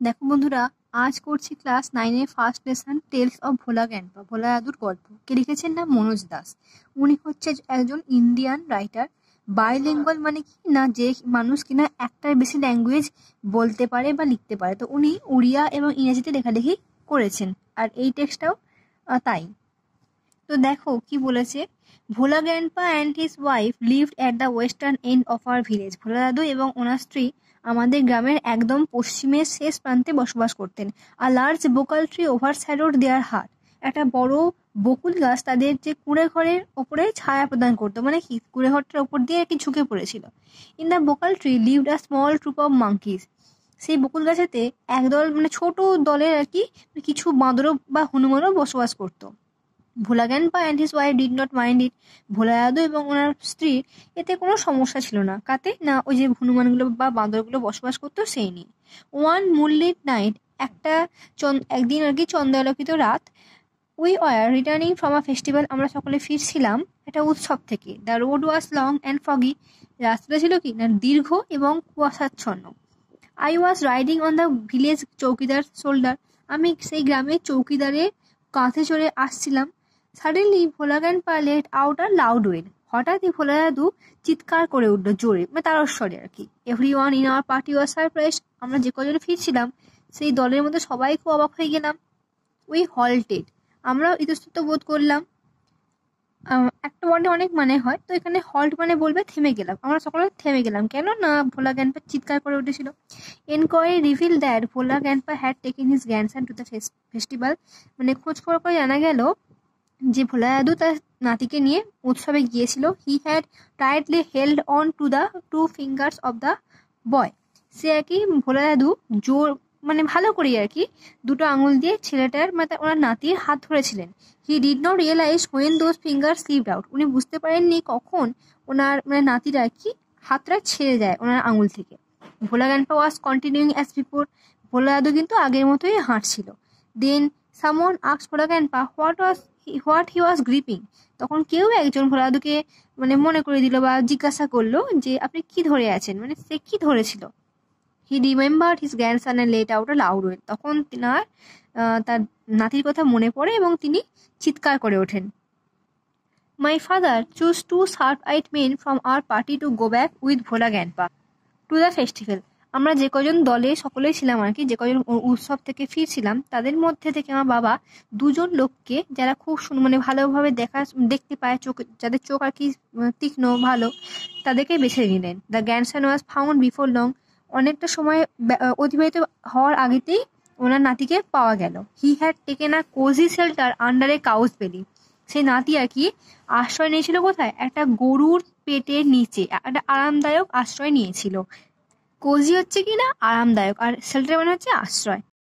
দেখো বন্ধুরা, আজ করছি ক্লাস 9-এর first lesson tales of Bhola grandpa. Bhola দাদুর গল্প। কে লিখেছেন না মনোজ দাস। উনি হচ্ছে একজন ইন্ডিয়ান রাইটার। বাইলিঙ্গুয়াল মানে কি না, যে মানুষ কিনা একটার বেশি ল্যাঙ্গুয়েজ বলতে পারে বা লিখতে পারে। তো উনি উড়িয়া এবং ইংরেজিতে লেখালেখি করেছেন, আর এই টেক্সটটাও তাই। তো দেখো কি বলেছে। Bhola grandpa and his wife lived at the western end of our village. Bhola দাদু এবং ওনার স্ত্রী আমাদের গ্রামের একদম পশ্চিমের শেষ প্রান্তে বসবাস করতেন। A large bokul tree overshadowed their hut. একটা বড় বকুল গাছ তাদের যে কুঁড়ে ঘরের ওপরে ছায়া প্রদান করতো, মানে কি কুঁড়ে ঘরটার ওপর দিয়ে আর কি ঝুঁকে পড়েছিল। In the bakul tree lived a small troop of monkeys. সেই বকুল গাছেতে একদল মানে ছোট দলের আর কি কিছু বাঁদরও বা হনুমানও বসবাস করতো। Bhola grandpa and his wife did not mind it. Bhola দাদু এবং ওনার স্ত্রী এতে কোনো সমস্যা ছিল না। কাতে না, ওই যে হনুমানগুলো বা বাঁদরগুলো বসবাস করতো সেই নিয়ে। ওয়ান মুনলিট নাইট, একদিন আর কি চন্দ্রালোকিত রাত, we were returning from a festival, আমরা সকলে ফিরছিলাম একটা উৎসব থেকে। The road was long and foggy, রাস্তাটা ছিল কি না দীর্ঘ এবং কুয়াশাচ্ছন্ন। I was riding on the village chowkidar shoulder, আমি সেই গ্রামের চৌকিদারের কাঁধে চড়ে আসছিলাম। Suddenly Bhola grandpa let out a loud wail, হঠাৎই ভোলা দাদু চিৎকার করে উঠলো জোরে, মানে তারস্বরে আর কি। Every one in our party was surprise, আমরা যে কজন ফিরছিলাম সেই দলের মধ্যে সবাই খুব অবাক হয়ে গেলাম। উই হল্টেড, আমরাও ইতস্তত বোধ করলাম। একটা ওয়ার্ডে অনেক মানে হয়, তো এখানে হল্ট মানে বলবে থেমে গেলাম। আমরা সকলে থেমে গেলাম, কেন না ভোলা গ্র্যান্ডপা চিৎকার করে উঠেছিল। Enquiry reveal that Bhola grandpa had taken his grandson two the festival, মানে খোঁজ খবর করে জানা গেল যে ভোলা দাদু তার নাতিকে নিয়ে উৎসবে গিয়েছিল। He had tightly held on to the two fingers of the boy, সে আর কি ভোলা দাদু জোর মানে ভালো করে আর কি দুটো আঙুল দিয়ে ছেলেটার মানে ওনার নাতির হাত ধরেছিলেন। He did not realize when those finger slipped out, উনি বুঝতে পারেননি কখন ওনার মানে নাতির আর কি হাতটা ছেড়ে যায় ওনার আঙুল থেকে। Bhola grandpa was continuing as before, Bhola দাদু কিন্তু আগের মতোই হাঁটছিল। Then someone asked Bhola grandpa what he was gripping, তখন কেউ একজন ভোলা দাদুকে মানে মনে করে দিল বা জিজ্ঞাসা করলো যে আপনি কি ধরে আছেন, মানে সে কি ধরেছিল। হি remembered his grandson and let out a loud well, তখন তার নাতির কথা মনে পড়ে এবং তিনি চিৎকার করে ওঠেন। My father choose to sharp eyed men from our party to go back with Bhola grandpa to the festival. আমরা যে কজন দলে সকলেই ছিলাম আর কি, যে কজন উৎসব থেকে ফিরছিলাম, তাদের মধ্যে থেকে আমার বাবা দুজন লোককে, যারা খুব মানে ভালোভাবে দেখতে পায়, চোখ যাদের চোখ আর কি তীক্ষ্ণ ভালো, তাদেরকে বেছে নিলেন। The grandson was found before long, অনেকটা সময় অতিবাহিত হওয়ার আগেতেই ওনার নাতিকে পাওয়া গেল। He had taken a cosy shelter under A cows বেলি, সেই নাতি আর কি আশ্রয় নিয়েছিল কোথায়, একটা গরুর পেটের নিচে একটা আরামদায়ক আশ্রয় নিয়েছিল। কোজি হচ্ছে কি না আরামদায়ক, আর শেল্টার মানে হচ্ছে আশ্রয়।